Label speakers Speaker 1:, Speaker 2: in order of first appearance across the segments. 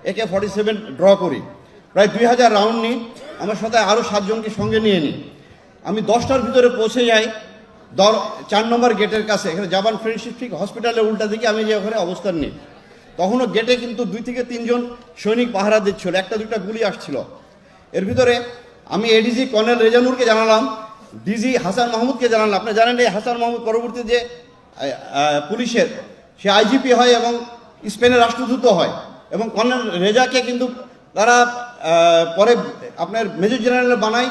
Speaker 1: AK-47 draw করি, প্রায় 2000 round নিই, আমার সাথে আরও 7 জনকে সঙ্গে নিয়ে নিই। আমি 10টার ভিতরে পৌঁছে যাই 4 নম্বর গেটের কাছে, এখানে জাপান ফ্রেন্ডশিপ ঠিক হসপিটালের উল্টা দিকে আমি যে ওখানে অবস্থান নিই। তখনও গেটে কিন্তু 2 থেকে 3 জন সৈনিক পাহারা দিচ্ছিল, 1-2টা গুলি আসছিল। এর ভিতরে আমি এডিজি কর্নেল রেজানুরকে জানালাম, ডিজি হাসান মাহমুদকে জানালাম। আপনি জানেন এই হাসান মাহমুদ পরবর্তী যে পুলিশের সে আইজিপি হয় এবং স্পেনের রাষ্ট্রদূত হয়, এবং কর্নেল রেজাকে কিন্তু তারা পরে আপনার মেজর জেনারেল বানায়,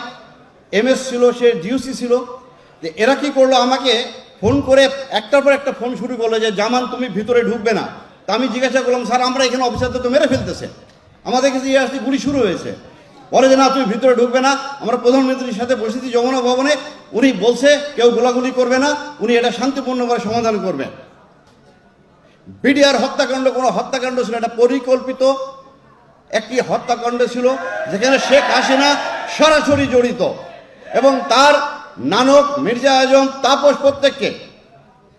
Speaker 1: MS ছিল, সে জিওসি ছিল। এরা কি করলো, আমাকে ফোন করে একটার পর একটা ফোন শুরু করলো যে জামান তুমি ভিতরে ঢুকবে না। তা আমি জিজ্ঞাসা করলাম, স্যার আমরা এখানে অফিসারদের তো মেরে ফেলতেছে, আমাদের কাছে আসতে গুলি শুরু হয়েছে। বলে যে না তুমি ভিতরে ঢুকবে না, আমরা প্রধানমন্ত্রীর সাথে বসেছি যমুনা ভবনে, উনি বলছে কেউ গোলাগুলি করবে না, উনি এটা শান্তিপূর্ণভাবে সমাধান করবেন। বিডিআর হত্যাকাণ্ড কোনো হত্যাকাণ্ড ছিল, এটা পরিকল্পিত একটি হত্যাকাণ্ড ছিল, যেখানে শেখ হাসিনা সরাসরি জড়িত, এবং তার নানক, মির্জা আজম, তাপস প্রত্যেককে।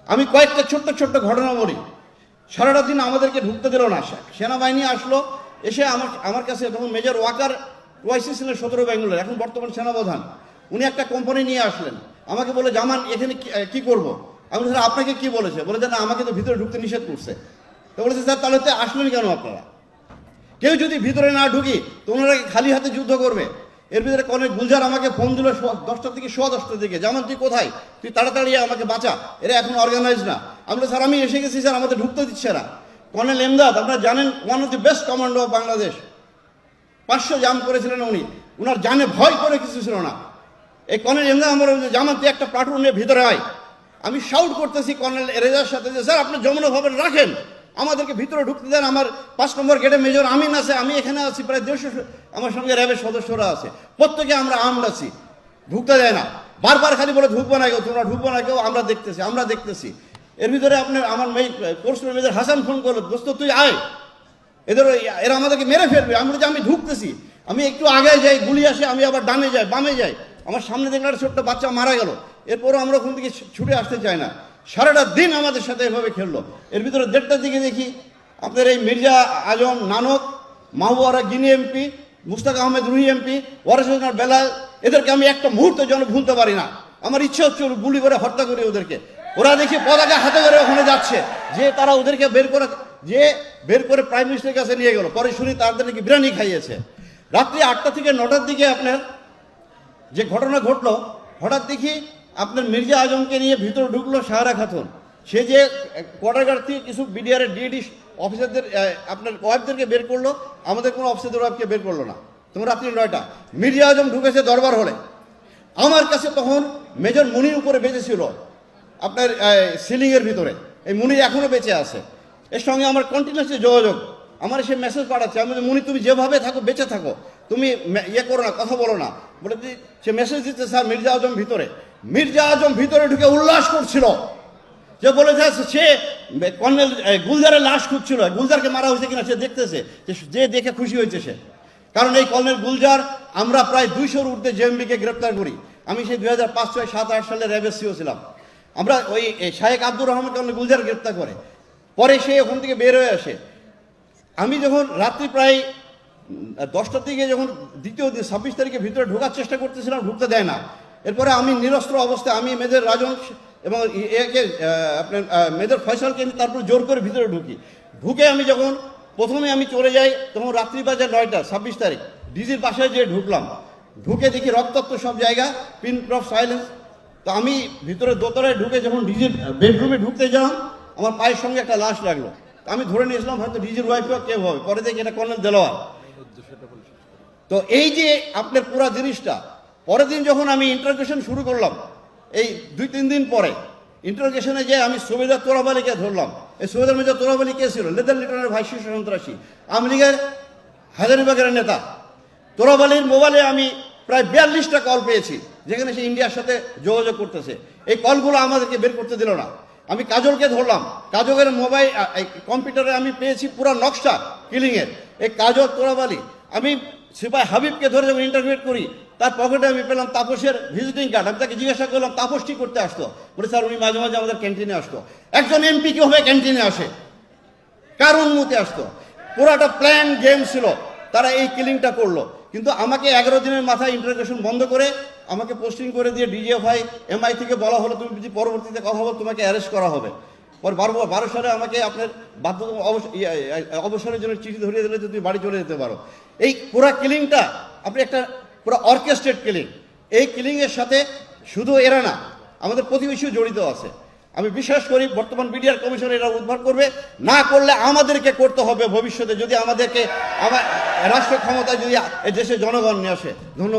Speaker 1: আমি কয়েকটা ছোট্ট ছোট্ট ঘটনা বলি। সারাটা দিন আমাদেরকে ঢুকতে দিল না, সেনাবাহিনী আসলো, এসে আমার কাছে তখন মেজর ওয়াকার ওয়াইসি ছিলেন 17 বেঙ্গলের, এখন বর্তমান সেনাপ্রধান, উনি একটা কোম্পানি নিয়ে আসলেন, আমাকে বলে জামান এখানে কি করব। আমি স্যার আপনাকে কি বলেছে? বলে যে না আমাকে তো ভিতরে ঢুকতে নিষেধ করছে। তো বলেছে স্যার তাহলে তো আসলেন কেন আপনারা? কেউ যদি ভিতরে না ঢুকি তো ওনারা খালি হাতে যুদ্ধ করবে। এর ভিতরে কর্নেল গুলজার আমাকে ফোন দিল 10টার থেকে 10:15টার দিকে, জামান তুই কোথায়, তুই তাড়াতাড়ি আমাকে বাঁচা, এরা এখন অর্গানাইজ না। আমি বলি স্যার আমি এসে গেছি স্যার, আমাদের ঢুকতে দিচ্ছে না। কর্নেল এমদাদ আপনারা জানেন, one of the best commando of Bangladesh, 500 জাম করেছিলেন উনি, ওনার জানে ভয় করে কিছু ছিল না। এই কর্নেল এমদাদ আমার জামান তুই একটা প্লাটুন নিয়ে ভিতরে আয়। আমি শাউট করতেছি কর্নেল রেজার সাথে যে স্যার আপনি যমুনা ভবন রাখেন, আমাদেরকে ভিতরে ঢুকতে দেন, আমার 5 নম্বর গেটে মেজর আমিন আছে, আমি এখানে আছি, প্রায় 150 আমার সঙ্গে র্যাবের সদস্যরা আছে, প্রত্যেকে আমরা আর্মড আছি, ঢুকতে দেয় না। বারবার খালি বলে ঢুকবো না কেউ, তোমরা ঢুকবো না কেউ, আমরা দেখতেছি। এর ভিতরে আপনার আমার কোর্সের মেজর হাসান ফোন করলো, দোস্ত তুই আয়, এরা আমাদেরকে মেরে ফেলবে। আমি বলছি আমি ঢুকতেছি, আমি একটু আগে যাই, গুলি আসে, আমি আবার ডানে যাই, বামে যাই, আমার সামনে দেখলাম ছোট্ট বাচ্চা মারা গেল। এরপরও আমরা ওখান থেকে ছুটে আসতে চাই না, সারাটা দিন আমাদের সাথে এভাবে খেললো। এর ভিতরে 1:30টার দিকে দেখি আপনার এই মির্জা আজম, নানক, মাহবুবা গিনি এমপি, মুস্তাক আহমেদ রুহি এমপি, ওয়ারেস হোসেন বেলাল, এদেরকে আমি একটা মুহূর্তের জন্য ভুলতে পারি না। আমার ইচ্ছে হচ্ছে গুলি করে হত্যা করি ওদেরকে। ওরা দেখি পতাকা হাতে করে ওখানে যাচ্ছে, যে তারা ওদেরকে বের করে প্রাইম মিনিস্টারের কাছে নিয়ে গেল। পরে শুনি তাদের নাকি বিরিয়ানি খাইয়েছে। রাত্রি 8টা থেকে 9টার দিকে আপনার যে ঘটনা ঘটলো, হঠাৎ দেখি আপনার মির্জা আজমকে নিয়ে ভিতরে ঢুকলো সাহারা খাতুন। সে যে কোয়ার্টার গার্ড থেকে কিছু বিডিআরের ডিএডি অফিসারদের আপনার ওয়াইফদেরকে বের করলো, আমাদের কোনো অফিসারদের ওয়াইফকে বের করলো না। তখন রাত্রি 9টা মির্জা আজম ঢুকেছে দরবার হলে। আমার কাছে তখন মেজর মুনির উপরে বেঁচেছিল আপনার সিলিংয়ের ভিতরে, এই মুনির এখনও বেঁচে আছে, এর সঙ্গে আমার কন্টিনিউসলি যোগাযোগ। আমার সে মেসেজ পাঠাচ্ছে, আমি মুনি তুমি যেভাবে থাকো বেঁচে থাকো, তুমি ইয়ে করো না, কথা বলো না। বলে সে মেসেজ দিচ্ছে স্যার মির্জা আজম ভিতরে। মির্জা আজম ভিতরে ঢুকে উল্লাস করছিল, যে বলেছে সে কর্নেল গুলজারের লাশ খুঁজছিল, গুলজারকে মারা হয়েছে কিনা সে দেখতেছে, যে দেখে খুশি হয়েছে সে। কারণ এই কর্নেল গুলজার আমরা প্রায় 200-র ঊর্ধ্বে জেএমবিকে গ্রেপ্তার করি। আমি সেই 2005, 6, 7, 8 সালে র্যাবের সিও ছিলাম। আমরা ওই শাহেক আব্দুর রহমান কর্নেল গুলজার গ্রেপ্তার করে, পরে সে ওখান থেকে বের হয়ে আসে। আমি যখন রাত্রি প্রায় 10টার দিকে যখন দ্বিতীয় দিন 26 তারিখে ভিতরে ঢোকার চেষ্টা করতেছিলাম, ঢুকতে দেয় না। এরপরে আমি নিরস্ত্র অবস্থায় আমি মেজর রাজন এবং একে আপনার মেজর ফয়সালকে তারপর জোর করে ভিতরে ঢুকে আমি যখন প্রথমে আমি চলে যাই, তখন রাত্রি বাজে 9টা, 26 তারিখ, ডিজির বাসায় যেয়ে ঢুকলাম। ঢুকে দেখি রক্তাক্ত সব জায়গা, পিন অফ সাইলেন্স। তো আমি ভিতরে দোতলায় ঢুকে যখন ডিজির বেডরুমে ঢুকতে গেলাম, আমার পায়ের সঙ্গে একটা লাশ লাগলো। আমি ধরে নিয়েছিলাম হয়তো ডিজির ওয়াইফও কেউ হবে, পরে দেখি এটা কর্নেল দেলোয়ার। তো এই যে আপনার পুরো জিনিসটা, পরের দিন যখন আমি ইন্টারোগেশন শুরু করলাম, এই 2-3 দিন পরে ইন্টারোগেশনে যে আমি সুবেদার তোরাব আলীকে ধরলাম। এই সুবেদার মেজর তোরাব আলী কে ছিল? লেদার লিটনের ভাই, শীর্ষ সন্ত্রাসী, আওয়ামী লীগের হাজারীবাগের নেতা। তোরাব আলীর মোবাইলে আমি প্রায় 42টা কল পেয়েছি, যেখানে সে ইন্ডিয়ার সাথে যোগাযোগ করতেছে। এই কলগুলো আমাদেরকে বের করতে দিল না। আমি কাজলকে ধরলাম, কাজলের মোবাইল কম্পিউটারে আমি পেয়েছি পুরো নকশা কিলিংয়ের। এই কাজল, তোরাব আলী, আমি সিপাই হাবিবকে ধরে যখন ইন্টারভিউ করি, তার পকেটে আমি পেলাম তাপসের ভিজিটিং কার্ড। আমি তাকে জিজ্ঞাসা করলাম তাপস কি করতে আসতো? বলে স্যার উনি মাঝে মাঝে আমাদের ক্যান্টিনে আসতো। একজন এমপি কীভাবে ক্যান্টিনে আসে, কার অনুমতি আসতো? পুরাটা প্ল্যান গেম ছিল, তারা এই কিলিংটা করলো। কিন্তু আমাকে 11 দিনের মাথায় ইন্টারোগেশন বন্ধ করে আমাকে পোস্টিং করে দিয়ে ডিজিএফআই এমআই থেকে বলা হলো তুমি যদি পরবর্তীতে কথা বলো তোমাকে অ্যারেস্ট করা হবে। পর 12 সালে আমাকে আপনার অবসরের জন্য চিঠি ধরিয়ে দিলে তুমি বাড়ি চলে যেতে পারো। এই পুরা কিলিংটা আপনি একটা পুরো অর্কেস্ট্রেট কিলিং। এই কিলিংয়ের সাথে শুধু এরা না, আমাদের প্রতিবেশীও জড়িত আছে। আমি বিশ্বাস করি বর্তমান বিডিআর কমিশন এরা উদ্ধার করবে, না করলে আমাদেরকে করতে হবে ভবিষ্যতে, যদি আমাদেরকে রাষ্ট্র ক্ষমতায় যদি দেশের জনগণ নিয়ে আসে। ধন্যবাদ।